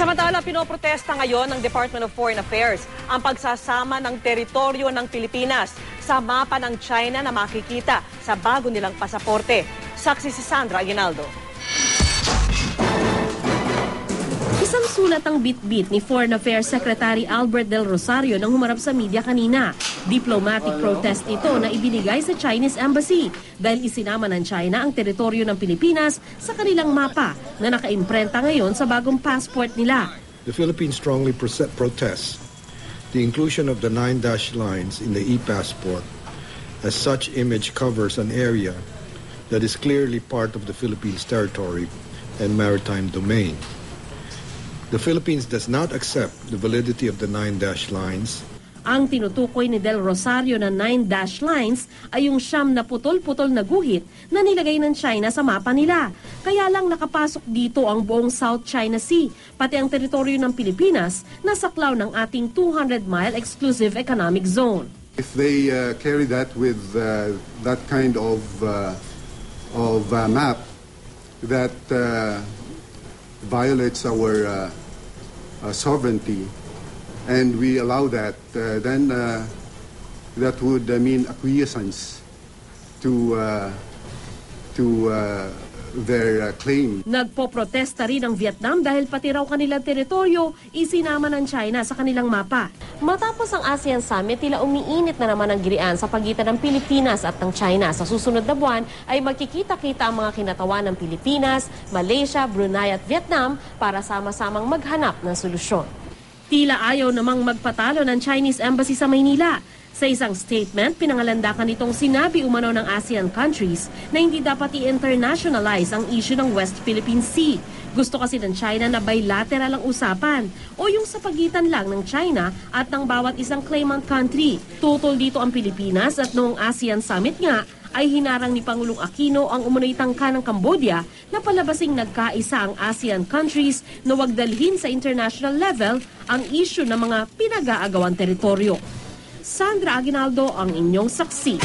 Samantala, pinoprotesta ngayon ng Department of Foreign Affairs ang pagsasama ng teritoryo ng Pilipinas sa mapa ng China na makikita sa bago nilang pasaporte. Saksi si Sandra Aguinaldo. Isang sulat ang bit-bit ni Foreign Affairs Secretary Albert Del Rosario nang humarap sa media kanina. Diplomatic protest ito na ibinigay sa Chinese Embassy dahil isinama ng China ang teritoryo ng Pilipinas sa kanilang mapa na nakaimprenta ngayon sa bagong passport nila. The Philippines strongly protests the inclusion of the 9 dashed lines in the e-passport, as such image covers an area that is clearly part of the Philippines territory and maritime domain. The Philippines does not accept the validity of the 9 dashed lines. Ang tinutukoy ni Del Rosario na 9 dashed lines ay yung siyam na putol-putol na guhit na nilagay ng China sa mapa nila. Kaya lang nakapasok dito ang buong South China Sea, pati ang teritoryo ng Pilipinas na saklaw ng ating 200-mile exclusive economic zone. If they carry that with that kind of map that violates our sovereignty, and we allow that, then that would mean acquiescence to their claim. Nagpoprotesta rin ang Vietnam dahil pati raw kanilang teritoryo isinama ng China sa kanilang mapa. Matapos ang ASEAN Summit, tila umiinit na naman ang girian sa pagitan ng Pilipinas at ng China. Sa susunod na buwan ay magkikita-kita ang mga kinatawan ng Pilipinas, Malaysia, Brunei at Vietnam para sama-samang maghanap ng solusyon. Tila ayaw namang magpatalo ng Chinese Embassy sa Maynila. Sa isang statement, pinangalandakan nitong sinabi umano ng ASEAN countries na hindi dapat i-internationalize ang issue ng West Philippine Sea. Gusto kasi ng China na bilateral ang usapan o yung sa pagitan lang ng China at ng bawat isang claimant country. Tutol dito ang Pilipinas at noong ASEAN Summit nga ay hinarang ni Pangulong Aquino ang umunoy tangka ng Cambodia na palabasing nagkaisa ang ASEAN countries na wag dalhin sa international level ang issue ng mga pinag-aagawang teritoryo. Sandra Aguinaldo ang inyong saksi.